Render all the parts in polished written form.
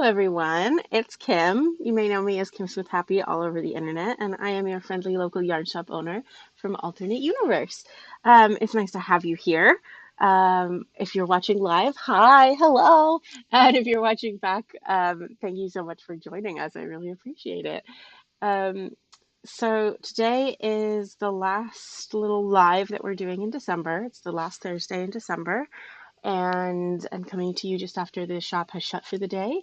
Hello everyone, it's Kim. You may know me as kimsmithhappy all over the internet, and I am your friendly local yarn shop owner from Alterknit Universe. It's nice to have you here. If you're watching live, hi, hello. And if you're watching back, thank you so much for joining us. I really appreciate it. Um, so today is the last little live that we're doing in December. It's the last Thursday in December, and I'm coming to you just after the shop has shut for the day.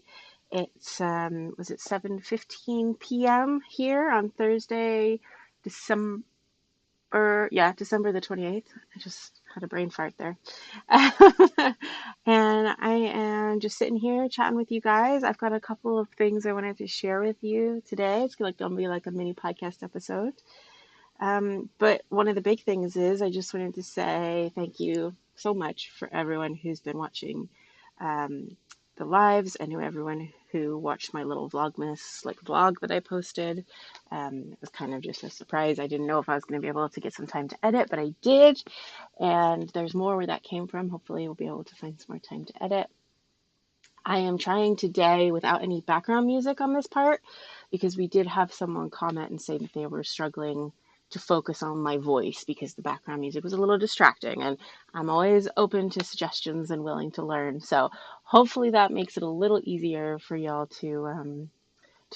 It's was it 7:15 p.m. here on Thursday, December, yeah, December the 28th. I just had a brain fart there. And I am just sitting here chatting with you guys. I've got a couple of things I wanted to share with you today. It's like gonna be like a mini podcast episode. But one of the big things is I just wanted to say thank you so much for everyone who's been watching the lives. I know everyone who watched my little Vlogmas like vlog that I posted. It was kind of just a surprise. I didn't know if I was going to be able to get some time to edit, but I did. And there's more where that came from. Hopefully we'll be able to find some more time to edit. I am trying today without any background music on this part because we did have someone comment and say that they were struggling to focus on my voice because the background music was a little distracting, and I'm always open to suggestions and willing to learn. So hopefully that makes it a little easier for y'all to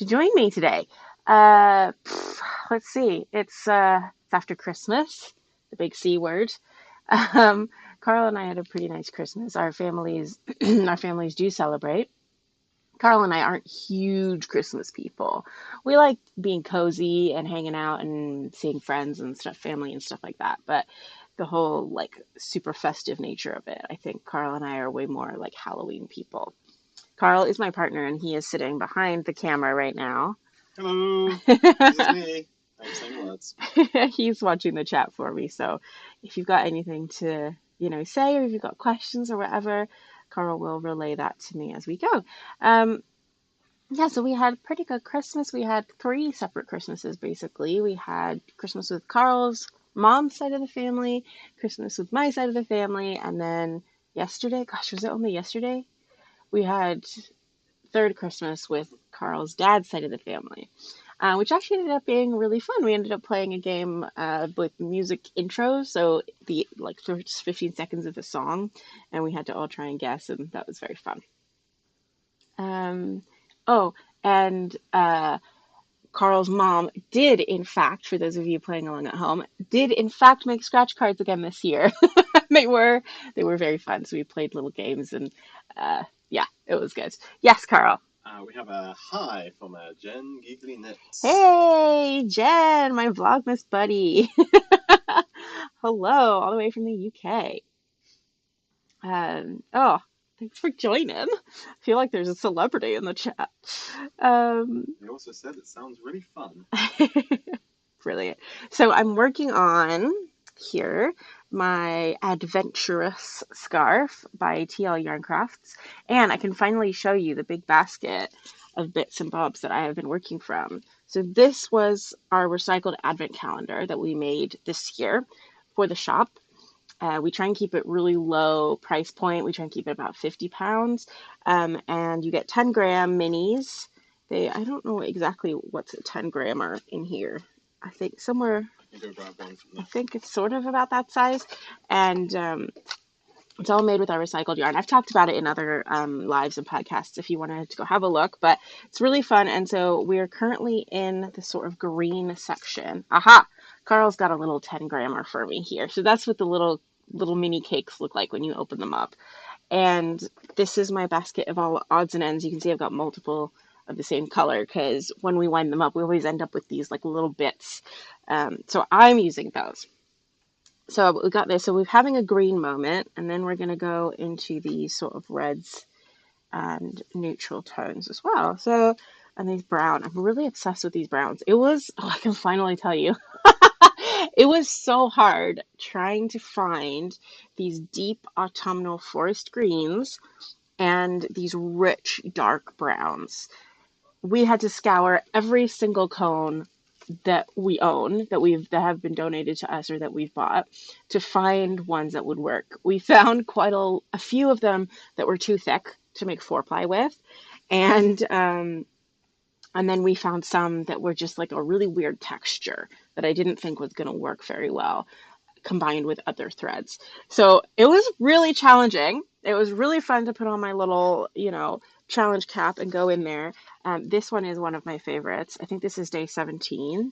join me today. Let's see. It's after Christmas, the big C word. Um, Carl and I had a pretty nice Christmas. Our families our families do celebrate Carl and I aren't huge Christmas people. We like being cozy and hanging out and seeing friends and stuff, family and stuff like that. But the whole like super festive nature of it, I think Carl and I are way more like Halloween people. Carl is my partner and he is sitting behind the camera right now. Hello, this is me. I'm saying words. He's watching the chat for me. So if you've got anything to, say, or if you've got questions or whatever, Carl will relay that to me as we go. Yeah, so we had pretty good Christmas. We had three separate Christmases, basically. We had Christmas with Carl's mom's side of the family, Christmas with my side of the family, and then yesterday, gosh, was it only yesterday? We had third Christmas with Carl's dad's side of the family, which actually ended up being really fun. We ended up playing a game with music intros, so the like first 15 seconds of the song, and we had to all try and guess, and that was very fun. Oh, and Carl's mom did, in fact, for those of you playing along at home, did in fact make scratch cards again this year. they were they were very fun. So we played little games, and yeah, it was good. Yes, Carl. We have a hi from Jen Giggly Knits. Hey, Jen, my Vlogmas buddy. Hello, all the way from the UK. Oh, thanks for joining. I feel like there's a celebrity in the chat. He also said it sounds really fun. Brilliant. So I'm working on here my AdventUrous Scarf by TLYarnCrafts, and I can finally show you the big basket of bits and bobs that I have been working from. So this was our recycled advent calendar that we made this year for the shop. We try and keep it really low price point. We try and keep it about 50 pounds. And you get 10-gram minis. I don't know exactly what's a 10-grammer in here. I think somewhere, I can go grab one from I there. think it's sort of about that size. And it's all made with our recycled yarn. I've talked about it in other lives and podcasts if you wanted to go have a look, but it's really fun. And so we're currently in the sort of green section. Aha! Carl's got a little 10-grammer for me here. So that's what the little mini cakes look like when you open them up. And this is my basket of all odds and ends. You can see I've got multiple of the same color because when we wind them up, we always end up with these like little bits. So I'm using those. So we got this. So we're having a green moment, and then we're going to go into these sort of reds and neutral tones as well. So, and these brown. I'm really obsessed with these browns. I can finally tell you. It was so hard trying to find these deep autumnal forest greens and these rich dark browns. We had to scour every single cone that we own, that have been donated to us or that we've bought, to find ones that would work. We found quite a few of them that were too thick to make 4-ply with, and then we found some that were just like a really weird texture that I didn't think was going to work very well combined with other threads. So it was really challenging. It was really fun to put on my little, challenge cap and go in there. This one is one of my favorites. I think this is day 17.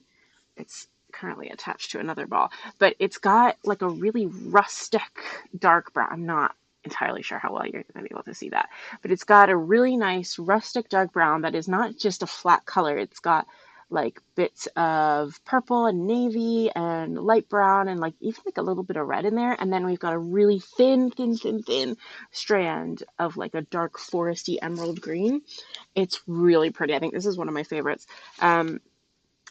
It's currently attached to another ball, but it's got like a really rustic dark brown. I'm not entirely sure how well you're going to be able to see that, but it's got a really nice rustic dark brown that is not just a flat color. It's got like bits of purple and navy and light brown and like even like a little bit of red in there. And then we've got a really thin strand of like a dark foresty emerald green. It's really pretty. I think this is one of my favorites. And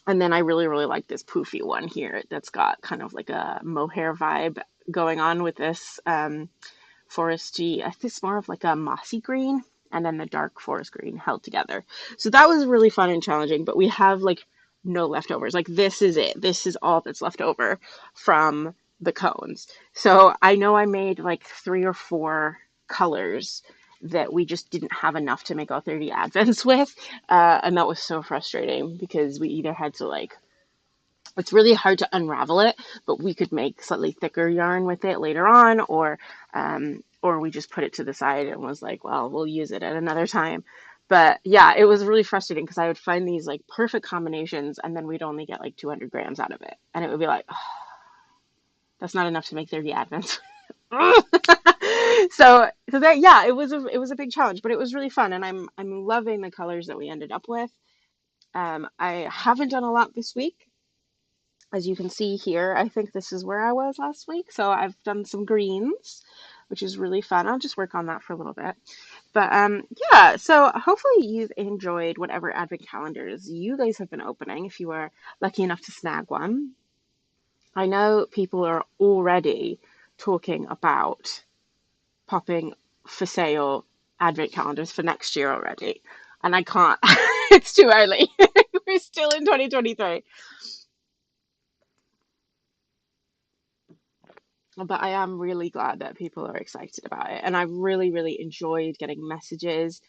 then I really, really like this poofy one here that's got kind of like a mohair vibe going on with this foresty. I think it's more of like a mossy green and then the dark forest green held together. So that was really fun and challenging, but we have like no leftovers. Like this is it. This is all that's left over from the cones. So I know I made like 3 or 4 colors that we just didn't have enough to make all 30 advents with. And that was so frustrating because we either had to like, it's really hard to unravel it, but we could make slightly thicker yarn with it later on, or we just put it to the side and was like, well, we'll use it at another time. But yeah, it was really frustrating because I would find these like perfect combinations and then we'd only get like 200 grams out of it. And it would be like, oh, that's not enough to make 30 advents. So that, yeah, it was a big challenge, but it was really fun, and I'm loving the colors that we ended up with. I haven't done a lot this week. As you can see here, I think this is where I was last week. So I've done some greens, which is really fun. I'll just work on that for a little bit. But yeah, so hopefully you've enjoyed whatever advent calendars you guys have been opening if you were lucky enough to snag one. I know people are already talking about popping for sale advent calendars for next year already. And I can't. It's too early. We're still in 2023. But I am really glad that people are excited about it. And I've really, really enjoyed getting messages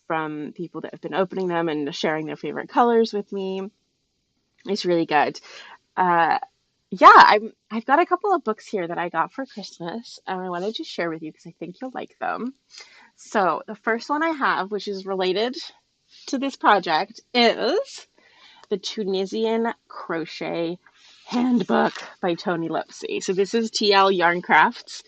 from people that have been opening them and sharing their favorite colors with me. It's really good. Uh, yeah, I've got a couple of books here that I got for Christmas, and I wanted to share with you because I think you'll like them. So the first one I have, which is related to this project, is the Tunisian Crochet Handbook by Toni Lipsy. So this is TLYarnCrafts,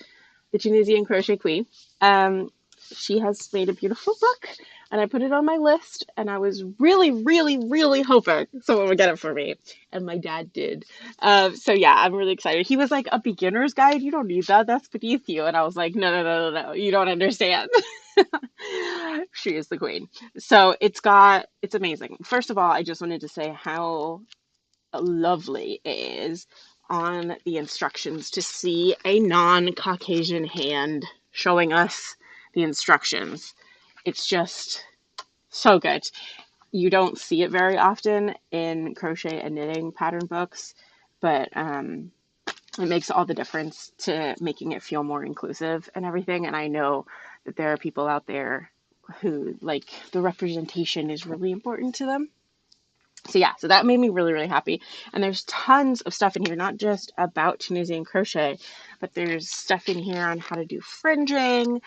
the Tunisian Crochet Queen. Um, she has made a beautiful book, and I put it on my list, and I was really, really, really hoping someone would get it for me, and my dad did. So yeah, I'm really excited. He was like, a beginner's guide? You don't need that. That's beneath you. And I was like, no, no, no, no, no. You don't understand. She is the queen. So it's amazing. First of all, I just wanted to say how lovely it is on the instructions to see a non-Caucasian hand showing us the instructions. It's just so good. You don't see it very often in crochet and knitting pattern books, but it makes all the difference to making it feel more inclusive and everything. And I know that there are people out there who like the representation is really important to them. So yeah, so that made me really, really happy. And there's tons of stuff in here, not just about Tunisian crochet, but there's stuff in here on how to do fringing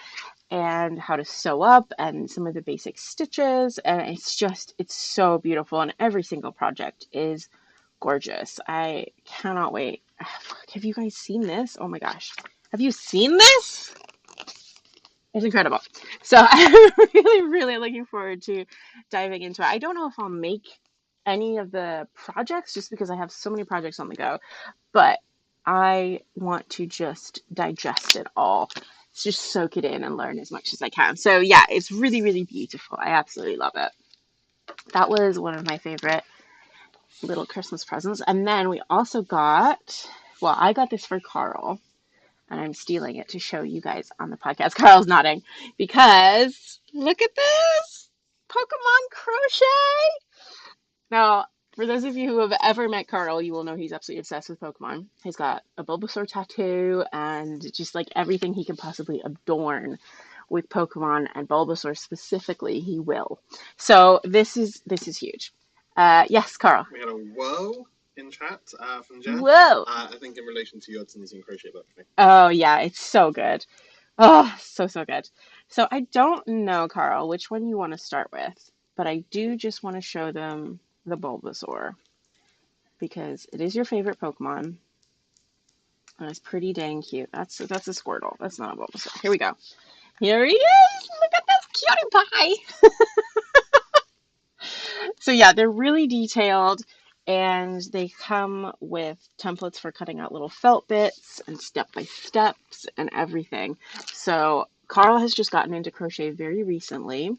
and how to sew up and some of the basic stitches. And it's so beautiful. And every single project is gorgeous. I cannot wait. Have you guys seen this? Oh my gosh. Have you seen this? It's incredible. So I'm really, really looking forward to diving into it. I don't know if I'll make any of the projects just because I have so many projects on the go, but I want to just digest it all. Just soak it in and learn as much as I can. So yeah, it's really, really beautiful. I absolutely love it. That was one of my favorite little Christmas presents. And then we also got, well, I got this for Carl, and I'm stealing it to show you guys on the podcast. Carl's nodding because look at this Pokemon crochet. Now, for those of you who have ever met Carl, you will know he's absolutely obsessed with Pokemon. He's got a Bulbasaur tattoo and just like everything he can possibly adorn with Pokemon and Bulbasaur specifically, he will. So this is huge. Yes, Carl. We had a whoa in chat from Jen. Whoa. I think in relation to your Tunisian crochet book. Oh yeah, it's so good. Oh, so so good. So I don't know, Carl, which one you want to start with, but I do just want to show them the Bulbasaur because it is your favorite Pokemon and it's pretty dang cute. That's a Squirtle. That's not a Bulbasaur. Here we go. Here he is. Look at this cutie pie. So yeah, they're really detailed and they come with templates for cutting out little felt bits and step by steps and everything. So Carl has just gotten into crochet very recently.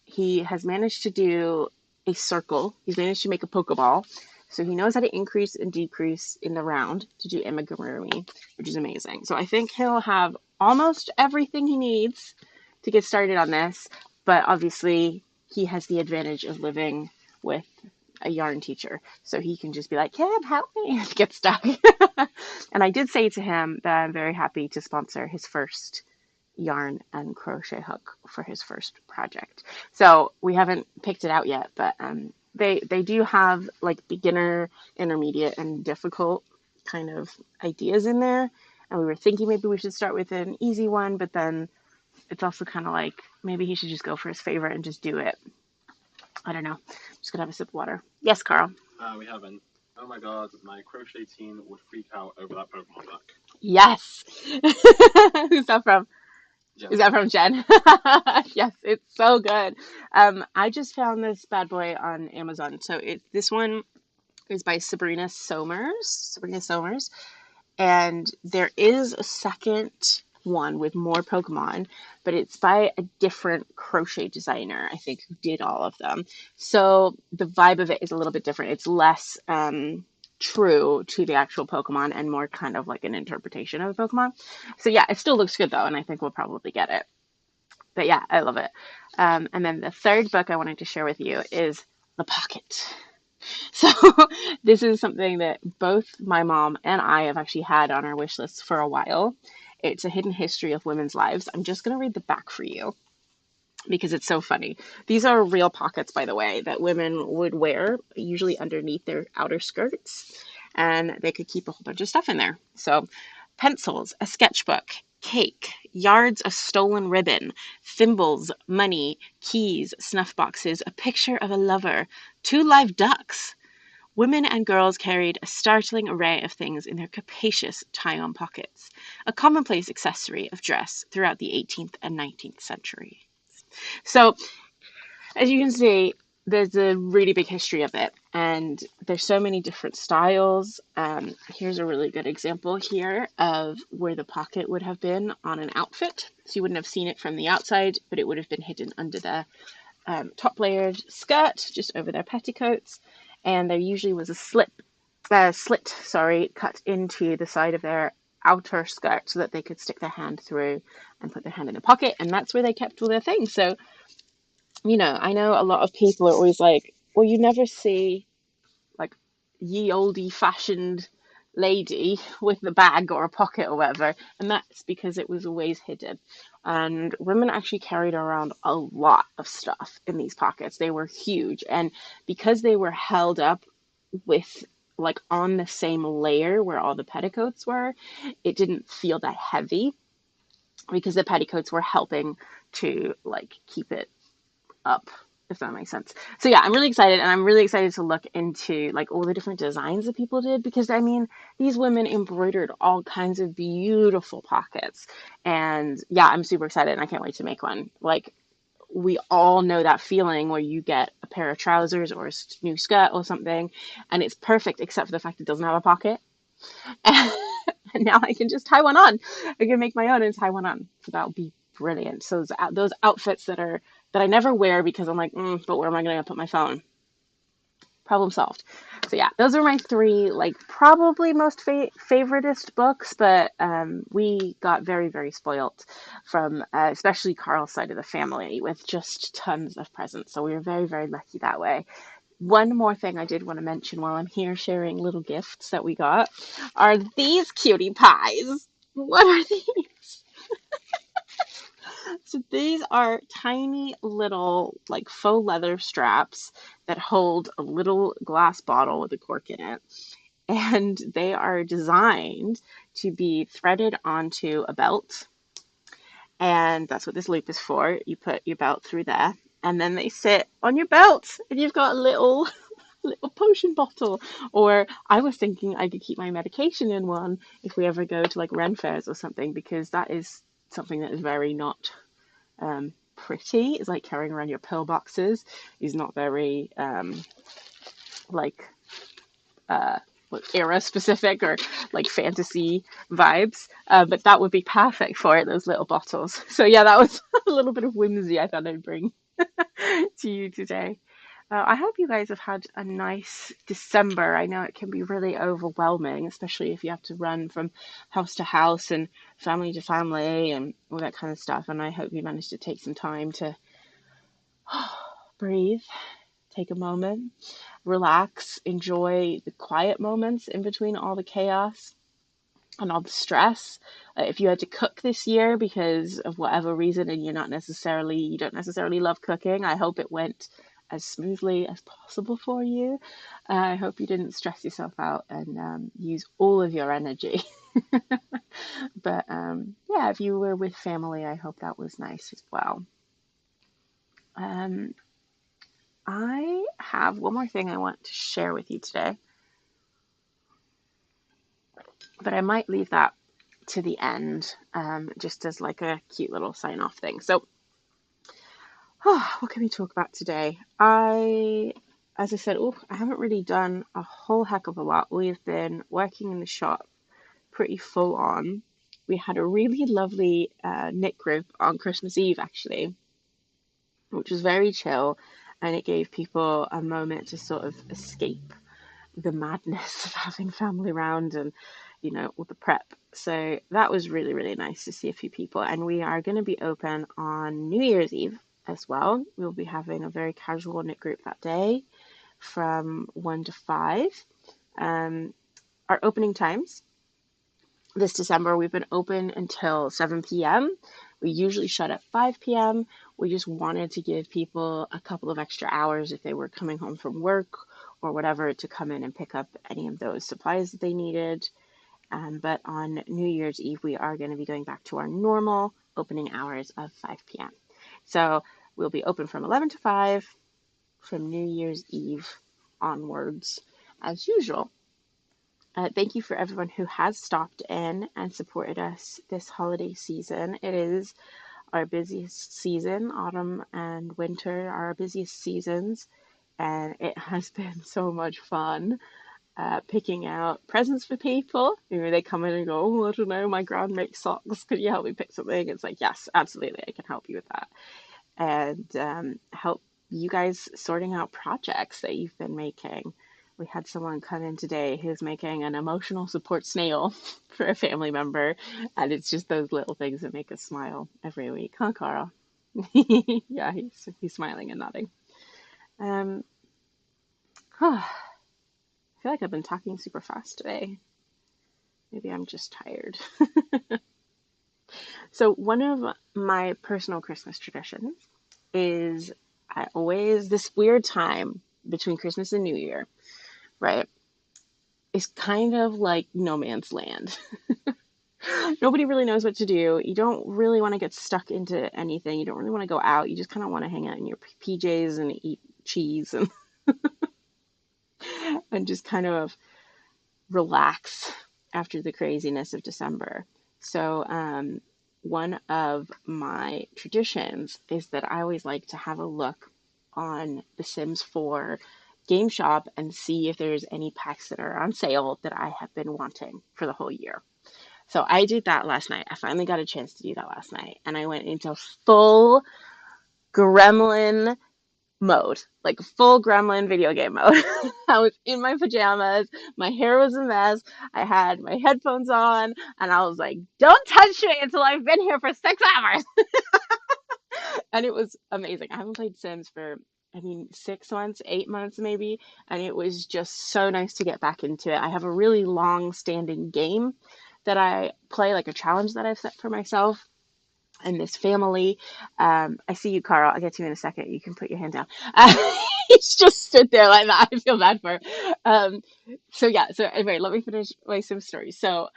He has managed to do a circle. He's managed to make a Pokeball. So he knows how to increase and decrease in the round to do amigurumi, which is amazing. So I think he'll have almost everything he needs to get started on this, but obviously he has the advantage of living with a yarn teacher. So he can just be like, Kim, help me, and get stuck. And I did say to him that I'm very happy to sponsor his first yarn and crochet hook for his first project. So we haven't picked it out yet, but they do have like beginner, intermediate, and difficult kind of ideas in there. And we were thinking maybe we should start with an easy one, but then it's also kind of like maybe he should just go for his favorite and just do it. I don't know. I'm just gonna have a sip of water. Yes, Carl. We haven't. Oh my god, my crochet team would freak out over that Pokemon book. Yes. Who's that from? Jen. Is that from Jen? Yes, it's so good. I just found this bad boy on Amazon. So this one is by Sabrina Somers, and there is a second one with more Pokemon, but it's by a different crochet designer, I think, who did all of them. So the vibe of it is a little bit different. It's less true to the actual Pokemon and more kind of like an interpretation of the Pokemon. So yeah, it still looks good though, and I think we'll probably get it. But yeah, I love it. And then the third book I wanted to share with you is The Pocket. So this is something that both my mom and I have actually had on our wish list for a while. It's a hidden history of women's lives. I'm just going to read the back for you because it's so funny. These are real pockets, by the way, that women would wear, usually underneath their outer skirts, and they could keep a whole bunch of stuff in there. So pencils, a sketchbook, cake, yards of stolen ribbon, thimbles, money, keys, snuff boxes, a picture of a lover, 2 live ducks. Women and girls carried a startling array of things in their capacious tie-on pockets, a commonplace accessory of dress throughout the 18th and 19th century. So, as you can see, there's a really big history of it, and there's so many different styles. Here's a really good example here of where the pocket would have been on an outfit. So you wouldn't have seen it from the outside, but it would have been hidden under the top layered skirt, just over their petticoats. And there usually was a slit, cut into the side of their outer skirt so that they could stick their hand through and put their hand in a pocket, and that's where they kept all their things. So, I know a lot of people are always like, well, you never see like ye olde fashioned lady with the bag or a pocket or whatever, and that's because it was always hidden. And women actually carried around a lot of stuff in these pockets. They were huge, and because they were held up with like on the same layer where all the petticoats were, it didn't feel that heavy because the petticoats were helping to like keep it up, if that makes sense. So yeah, I'm really excited, and I'm really excited to look into like all the different designs that people did, because I mean, these women embroidered all kinds of beautiful pockets. And yeah, I'm super excited and I can't wait to make one. Like, we all know that feeling where you get a pair of trousers or a new skirt or something and it's perfect except for the fact it doesn't have a pocket. And now I can just tie one on. I can make my own and tie one on. So that'll be brilliant. So those outfits that I never wear because I'm like, but where am I going to put my phone? Problem solved. So yeah, those are my 3 like probably most favoritist books, but we got very, very spoilt from especially Carl's side of the family with just tons of presents. So we were very, very lucky that way. One more thing I did want to mention while I'm here sharing little gifts that we got are these cutie pies. What are these? So these are tiny little like faux leather straps that hold a little glass bottle with a cork in it. And they are designed to be threaded onto a belt. And that's what this loop is for. You put your belt through there, and then they sit on your belt, and you've got a little potion bottle. Or I was thinking I could keep my medication in one if we ever go to like Ren fairs or something, because that is something that is very not pretty. It's like carrying around your pill boxes is not very like era specific or like fantasy vibes, but that would be perfect for it, those little bottles. So yeah, that was a little bit of whimsy I thought I'd bring to you today. I hope you guys have had a nice December. I know it can be really overwhelming, especially if you have to run from house to house and family to family and all that kind of stuff. And I hope you managed to take some time to breathe, take a moment, relax, enjoy the quiet moments in between all the chaos and all the stress. If you had to cook this year because of whatever reason and you don't necessarily love cooking, I hope it went as smoothly as possible for you. I hope you didn't stress yourself out and use all of your energy. But yeah, if you were with family, I hope that was nice as well. I have one more thing I want to share with you today, but I might leave that to the end, just as like a cute little sign off thing. So, what can we talk about today? As I said, I haven't really done a whole heck of a lot. We've been working in the shop pretty full on. We had a really lovely knit group on Christmas Eve, actually, which was very chill, and it gave people a moment to sort of escape the madness of having family around and, all the prep. So that was really, really nice to see a few people. And we are going to be open on New Year's Eve as well. We'll be having a very casual knit group that day from 1 to 5. Our opening times this December, we've been open until 7 p.m. We usually shut at 5 p.m. We just wanted to give people a couple of extra hours if they were coming home from work or whatever to come in and pick up any of those supplies that they needed. But on New Year's Eve, we are going to be going back to our normal opening hours of 5 p.m. So we'll be open from 11 to 5 from New Year's Eve onwards as usual. Thank you for everyone who has stopped in and supported us this holiday season. It is our busiest season. Autumn and winter are our busiest seasons, and it has been so much fun picking out presents for people. They come in and go, oh, I don't know, my grand makes socks. Could you help me pick something? It's like, yes, absolutely, I can help you with that. And help you guys sorting out projects that you've been making. We had someone come in today who's making an emotional support snail for a family member, and it's just those little things that make us smile every week. Huh, Carl? Yeah, he's smiling and nodding. I feel like I've been talking super fast today. Maybe I'm just tired. So one of my personal Christmas traditions is I always, this weird time between Christmas and New Year, right? Is kind of like no man's land. Nobody really knows what to do. You don't really want to get stuck into anything. You don't really want to go out. You just kind of want to hang out in your PJs and eat cheese and and just kind of relax after the craziness of December. So, one of my traditions is that I always like to have a look on the Sims 4 game shop and see if there's any packs that are on sale that I have been wanting for the whole year. So I did that last night. I finally got a chance to do that last night, and I went into full gremlin mode, like full gremlin video game mode. I was in my pajamas, my hair was a mess, I had my headphones on, and I was like, don't touch me until I've been here for 6 hours. And it was amazing. I haven't played Sims for, 6 months, 8 months maybe, and it was just so nice to get back into it. I have a really long standing game that I play, like a challenge that I've set for myself and this family. I see you, Carl. I'll get to you in a second. You can put your hand down. He's just stood there like that. I feel bad for her. So anyway, let me finish my Sim story. So,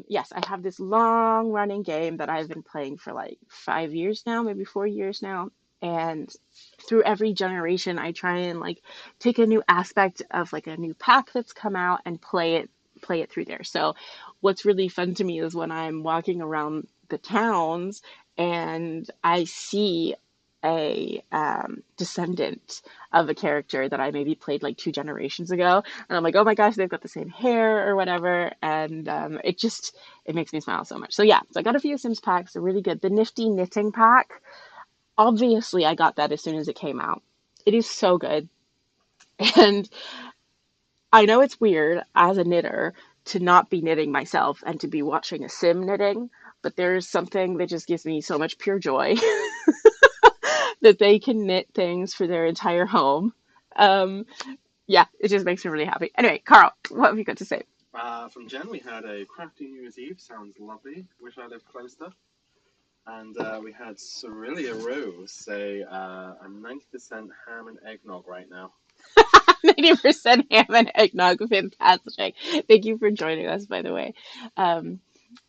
yes, I have this long running game that I've been playing for like 5 years now, maybe 4 years now. And through every generation, I try and like take a new aspect of like a new pack that's come out and play it through there. So what's really fun to me is when I'm walking around the towns and I see a descendant of a character that I maybe played like 2 generations ago, and I'm like, oh my gosh, they've got the same hair or whatever, and it makes me smile so much. So yeah, so I got a few Sims packs. They're really good. The Nifty Knitting pack, obviously I got that as soon as it came out. It is so good. And I know it's weird as a knitter to not be knitting myself and to be watching a sim knitting, but there's something that just gives me so much pure joy that they can knit things for their entire home. Um, yeah, it just makes me really happy. Anyway, Carl, what have you got to say? From Jen, we had a crafty New Year's Eve. Sounds lovely. Wish I lived closer. And we had Cerelia Rose say, I'm 90% ham and eggnog right now. 90% ham and eggnog, fantastic. Thank you for joining us, by the way.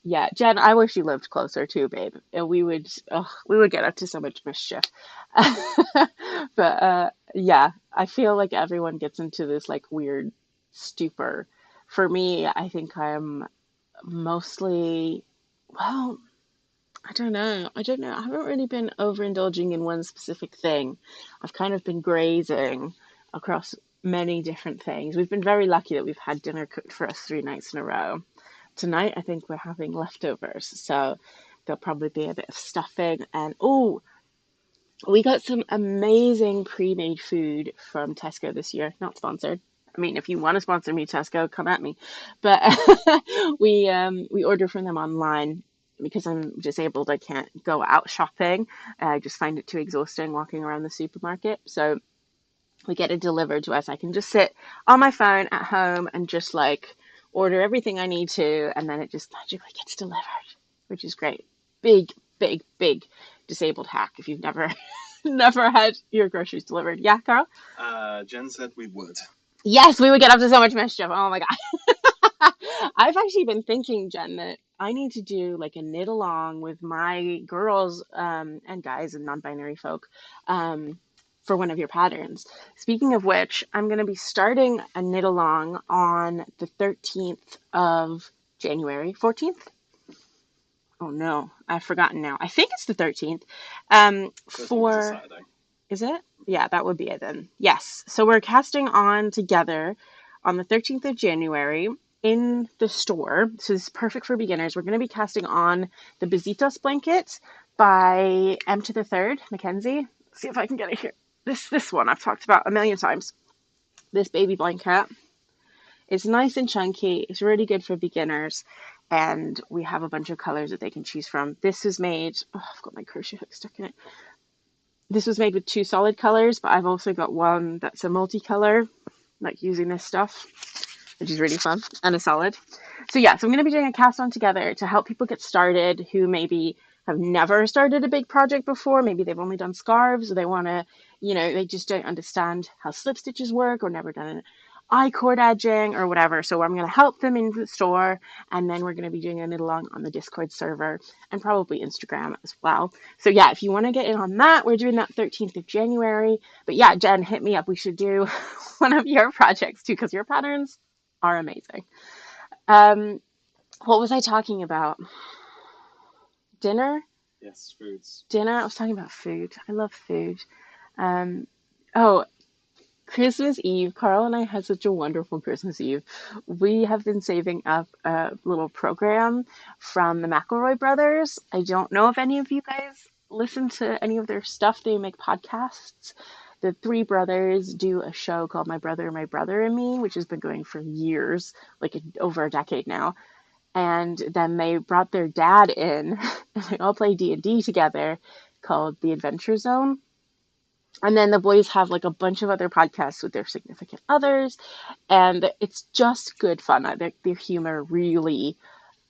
Yeah, Jen, I wish you lived closer too, babe. And we would get up to so much mischief. But yeah, I feel like everyone gets into this like weird stupor. For me, I think I'm mostly, well, I don't know. I don't know. I haven't really been overindulging in one specific thing. I've kind of been grazing across many different things. We've been very lucky that we've had dinner cooked for us 3 nights in a row. Tonight, I think we're having leftovers, so there'll probably be a bit of stuffing. And oh, we got some amazing pre-made food from Tesco this year. Not sponsored. I mean, if you want to sponsor me, Tesco, come at me. But we order from them online because I'm disabled. I can't go out shopping. I just find it too exhausting walking around the supermarket. So we get it delivered to us. I can just sit on my phone at home and just like order everything I need to, and then it just magically gets delivered, which is great. Big, big, big disabled hack if you've never never had your groceries delivered. Yeah, Carl? Jen said we would. Yes, we would get up to so much mischief. Oh my God. I've actually been thinking, Jen, that I need to do like a knit along with my girls and guys and non-binary folk for one of your patterns. Speaking of which, I'm going to be starting a knit along on the 13th of January. 14th? Oh no, I've forgotten now. I think it's the 13th. 13th is a For Saturday. Is it? Yeah, that would be it then. Yes. So we're casting on together on the 13th of January in the store. So this is perfect for beginners. We're going to be casting on the Besitos blanket by M to the Third, Mackenzie. Let's see if I can get it here. This one I've talked about a million times. This baby blanket. It's nice and chunky. It's really good for beginners. And we have a bunch of colors that they can choose from. This is made, oh, I've got my crochet hook stuck in it. This was made with 2 solid colors, but I've also got one that's a multicolor, like using this stuff, which is really fun, and a solid. So yeah, so I'm going to be doing a cast on together to help people get started who maybe have never started a big project before. Maybe they've only done scarves, or they want to, they just don't understand how slip stitches work, or never done I-cord edging or whatever. So I'm going to help them in the store, and then we're going to be doing a knit along on the Discord server and probably Instagram as well. So yeah, if you want to get in on that, we're doing that 13th of January. But yeah, Jen, hit me up. We should do one of your projects too, because your patterns are amazing. What was I talking about? Dinner? Yes, foods. Dinner? I was talking about food. I love food. Oh, Christmas Eve, Carl and I had such a wonderful Christmas Eve. We have been saving up a little program from the McElroy brothers. I don't know if any of you guys listen to any of their stuff. They make podcasts. The 3 brothers do a show called My Brother and Me, which has been going for years, like over a decade now. And then they brought their dad in, and they all play D&D together, called The Adventure Zone. And then the boys have like a bunch of other podcasts with their significant others, and it's just good fun. Their humor really,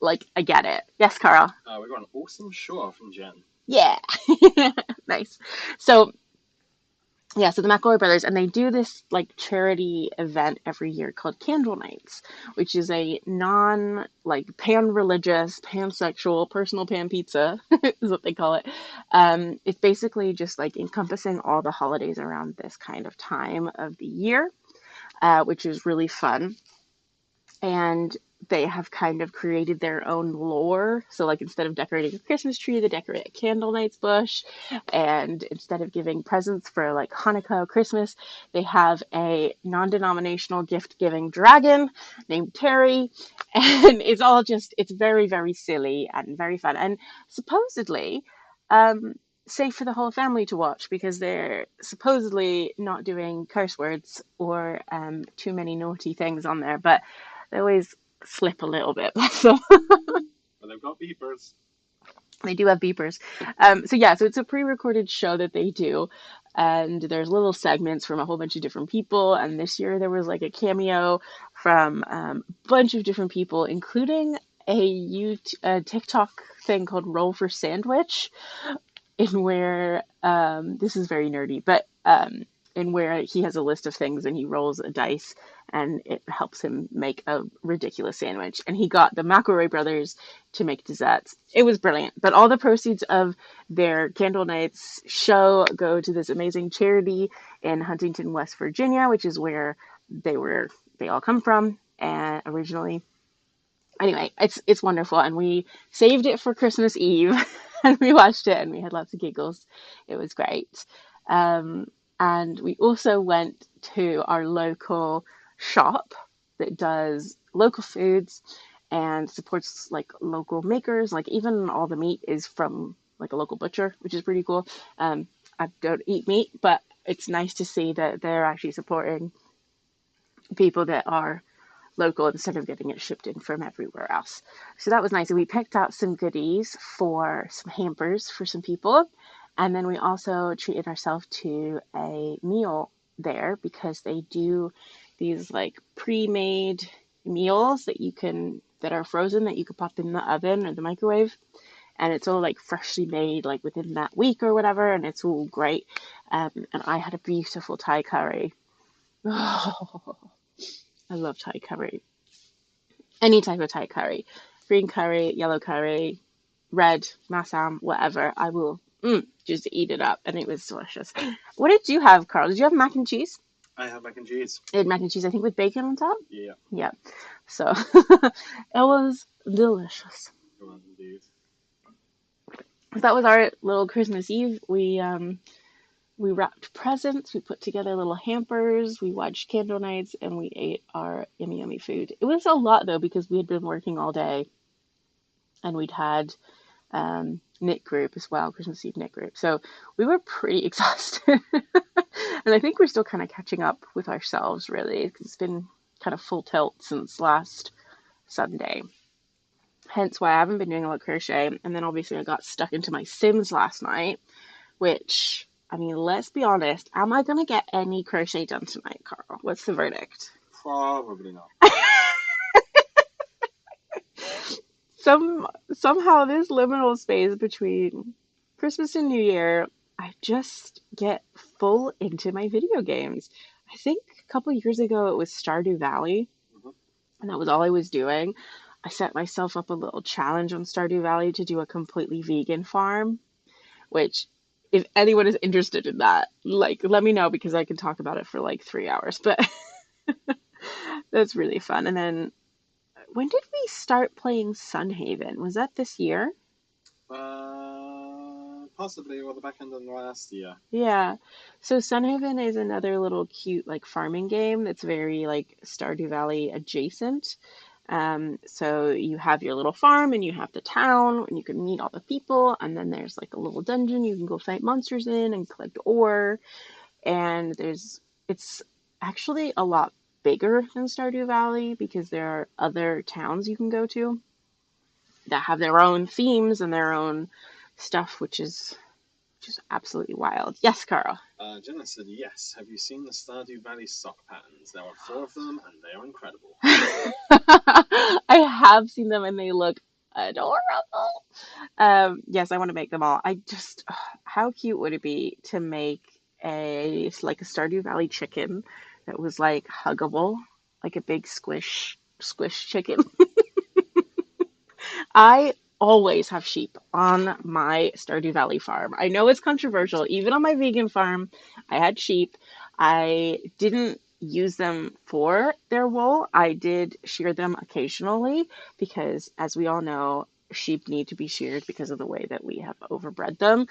like, I get it. Yes, Carl. We got an awesome show from Jen. Yeah, nice. So yeah, so the McElroy brothers, and they do this like charity event every year called Candle Nights, which is a like pan-religious, pansexual, personal pan pizza is what they call it. It's basically just like encompassing all the holidays around this kind of time of the year, which is really fun. And they have kind of created their own lore. So like instead of decorating a Christmas tree, they decorate a candle night's bush. And instead of giving presents for like Hanukkah or Christmas, they have a non-denominational gift-giving dragon named Terry. And it's very, very silly and very fun. And supposedly, safe for the whole family to watch because they're supposedly not doing curse words or too many naughty things on there. But they always slip a little bit. So But they've got beepers. they do have beepers. So it's a pre-recorded show that they do, and there's little segments from a whole bunch of different people. And this year there was like a cameo from a bunch of different people, including a TikTok thing called Roll for Sandwich, in where this is very nerdy, but in where he has a list of things and he rolls a dice and it helps him make a ridiculous sandwich. And he got the McElroy brothers to make desserts. It was brilliant. But all the proceeds of their Candle Nights show go to this amazing charity in Huntington, West Virginia, which is where they all come from originally. Anyway, it's wonderful, and we saved it for Christmas Eve, and we watched it, and we had lots of giggles. It was great. Um, and we also went to our local shop that does local foods and supports like local makers. Like even all the meat is from like a local butcher, which is pretty cool. I don't eat meat, but it's nice to see that they're actually supporting people that are local instead of getting it shipped in from everywhere else. So that was nice. And we picked out some goodies for some hampers for some people. And then we also treated ourselves to a meal there because they do these like pre-made meals that are frozen that you could pop in the oven or the microwave. And it's all like freshly made, like within that week or whatever. And it's all great. And I had a beautiful Thai curry. Oh, I love Thai curry. Any type of Thai curry, green curry, yellow curry, red, masam, whatever. I will just eat it up, and it was delicious. What did you have, Carl? Did you have mac and cheese? I have mac and cheese. I had mac and cheese, I think, with bacon on top. Yeah. Yeah. So it was delicious. It was indeed. That was our little Christmas Eve. We wrapped presents, we put together little hampers, we watched candle nights, and we ate our yummy, yummy food. It was a lot though because we had been working all day and we'd had knit group as well, Christmas Eve knit group. So we were pretty exhausted. And I think we're still kind of catching up with ourselves, really, because it's been kind of full tilt since last Sunday. Hence why I haven't been doing a lot of crochet. And then obviously I got stuck into my Sims last night, which, I mean, let's be honest, am I going to get any crochet done tonight, Carl? What's the verdict? Probably not. Somehow this liminal space between Christmas and New Year, I just get full into my video games. I think a couple years ago it was Stardew Valley, and that was all I was doing. I set myself up a little challenge on Stardew Valley to do a completely vegan farm, which if anyone is interested in that, like let me know because I can talk about it for like 3 hours. But that's really fun. And then when did we start playing Sunhaven? Was that this year? Possibly, or the back end of last year. Yeah. So Sunhaven is another little cute like farming game that's very like Stardew Valley adjacent. So you have your little farm and you have the town and you can meet all the people and then there's like a little dungeon you can go fight monsters in and collect ore and it's actually a lot bigger than Stardew Valley because there are other towns you can go to that have their own themes and their own stuff, which is just absolutely wild. Yes, Carl. Jenna said, yes. Have you seen the Stardew Valley sock patterns? There are 4 of them, and they are incredible. I have seen them, and they look adorable. Yes, I want to make them all. How cute would it be to make a Stardew Valley chicken that was like huggable, like a big squish chicken? I always have sheep on my Stardew Valley farm. I know it's controversial. Even on my vegan farm, I had sheep. I didn't use them for their wool. I did shear them occasionally because, as we all know, sheep need to be sheared because of the way that we have overbred them.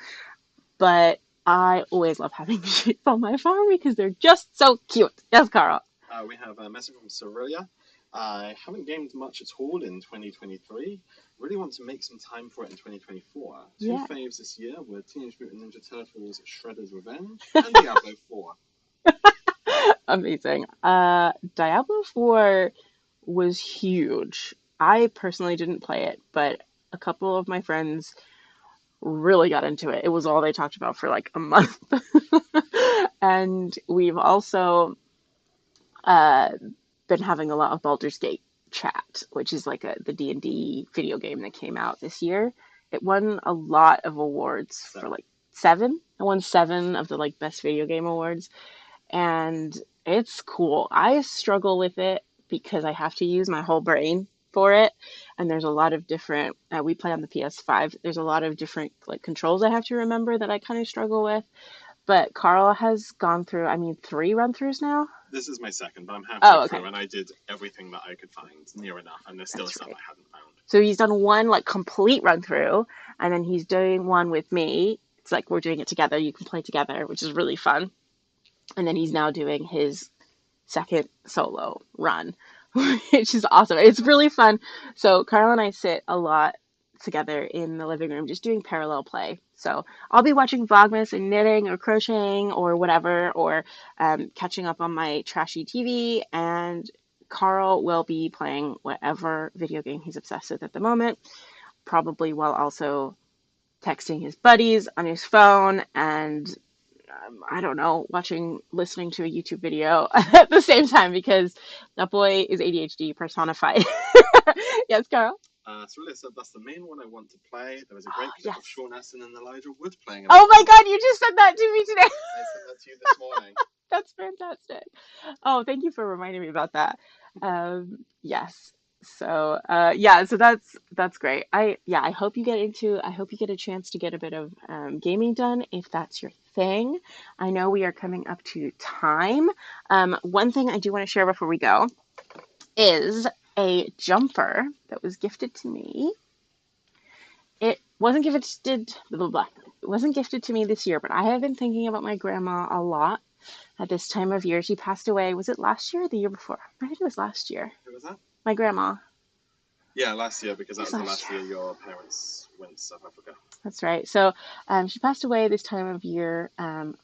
But I always love having sheep on my farm because they're just so cute. Yes, Carl. We have a message from Cerilia. I haven't gamed much at all in 2023. Really want to make some time for it in 2024. Two faves this year were Teenage Mutant Ninja Turtles Shredder's Revenge and Diablo 4. Amazing. Diablo 4 was huge. I personally didn't play it, but a couple of my friends really got into it. It was all they talked about for like a month. And we've also been having a lot of Baldur's Gate chat, which is like the D&D video game that came out this year. It won a lot of awards for like 7. It won 7 of the like best video game awards. And it's cool. I struggle with it because I have to use my whole brain for it. And there's a lot of different, we play on the PS5. There's a lot of different like controls I have to remember that I kind of struggle with. But Carl has gone through, 3 run-throughs now. This is my second, but I'm Oh, halfway okay. through, and I did everything that I could find near enough, and there's still That's stuff right. I hadn't found. So he's done one like complete run through, and then he's doing one with me. It's like we're doing it together. You can play together, which is really fun. And then he's now doing his second solo run, which is awesome. It's really fun. So Carl and I sit a lot together in the living room just doing parallel play. So I'll be watching Vlogmas and knitting or crocheting or whatever, or catching up on my trashy TV, and Carl will be playing whatever video game he's obsessed with at the moment, probably while also texting his buddies on his phone and I don't know, listening to a YouTube video at the same time because that boy is ADHD personified. Yes, Carl? So really, so that's the main one I want to play. There was a great Oh, clip yes. of Sean Astin and Elijah Wood playing it. Oh my God, you just said that to me today. I said that to you this morning. That's fantastic. Oh, thank you for reminding me about that. Yes. So, yeah, so that's great. I hope you I hope you get a chance to get a bit of gaming done if that's your thing. I know we are coming up to time. One thing I do want to share before we go is a jumper that was gifted to me. It wasn't gifted, blah, blah, blah. It wasn't gifted to me this year, but I have been thinking about my grandma a lot at this time of year. She passed away. Was it last year or the year before? I think it was last year. Who was that? My grandma. Yeah, last year, because that was the Last last year your parents went to South Africa. That's right. So she passed away this time of year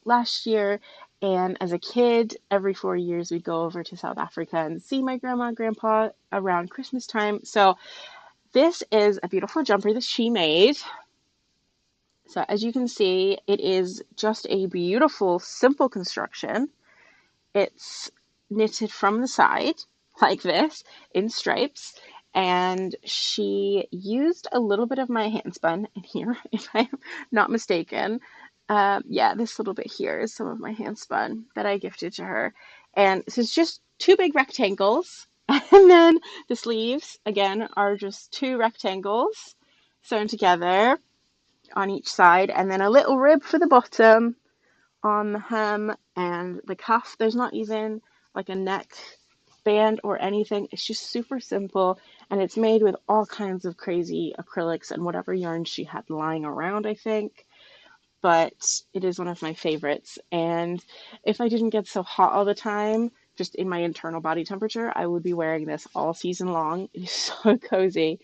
last year. And as a kid, every 4 years, we'd go over to South Africa and see my grandma and grandpa around Christmas time. So this is a beautiful jumper that she made. So as you can see, it is just a beautiful, simple construction. It's knitted from the side like this in stripes, and she used a little bit of my hand spun in here, if I'm not mistaken. Yeah, this little bit here is some of my hand spun that I gifted to her. And so it's just two big rectangles, and then the sleeves, again, are just two rectangles sewn together on each side, and then a little rib for the bottom on the hem and the cuff. There's not even like a neck band or anything. It's just super simple, and it's made with all kinds of crazy acrylics and whatever yarn she had lying around, I think. But it is one of my favorites, and if I didn't get so hot all the time, just in my internal body temperature, I would be wearing this all season long. It is so cozy.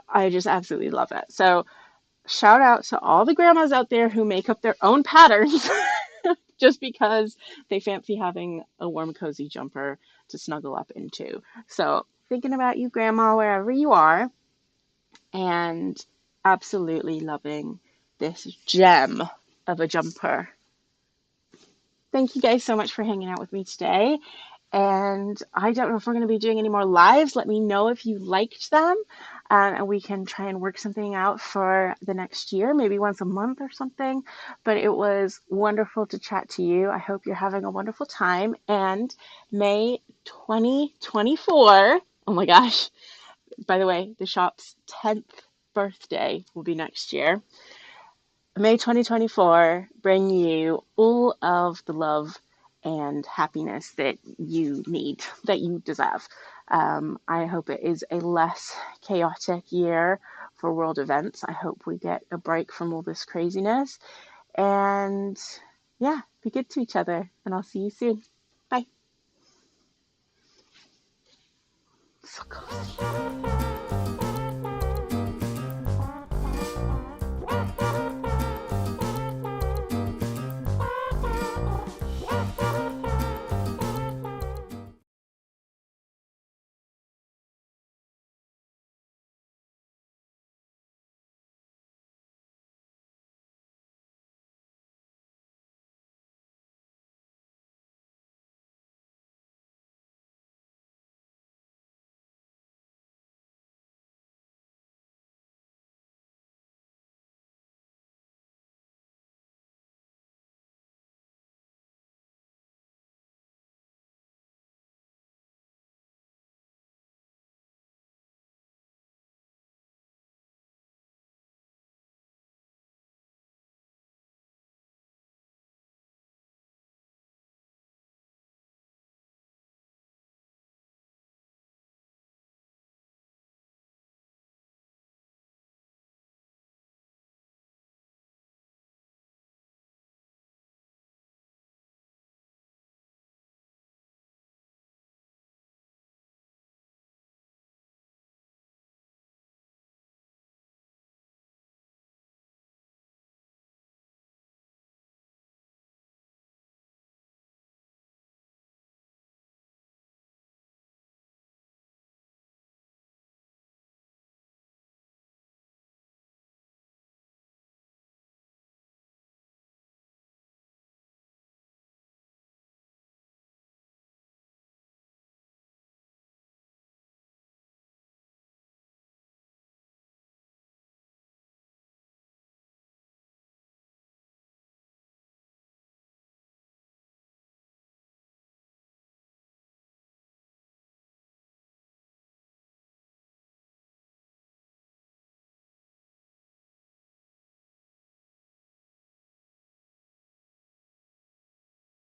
I just absolutely love it. So shout out to all the grandmas out there who make up their own patterns just because they fancy having a warm, cozy jumper to snuggle up into. So, thinking about you, Grandma, wherever you are, and absolutely loving this gem of a jumper. Thank you guys so much for hanging out with me today. And I don't know if we're going to be doing any more lives. Let me know if you liked them. And we can try and work something out for the next year, maybe once a month or something. But it was wonderful to chat to you. I hope you're having a wonderful time. And May 2024, oh my gosh, by the way, the shop's 10th birthday will be next year. May 2024 bring you all of the love and happiness that you need, that you deserve. I hope it is a less chaotic year for world events. I hope we get a break from all this craziness. And yeah, be good to each other. And I'll see you soon. Bye. So cozy.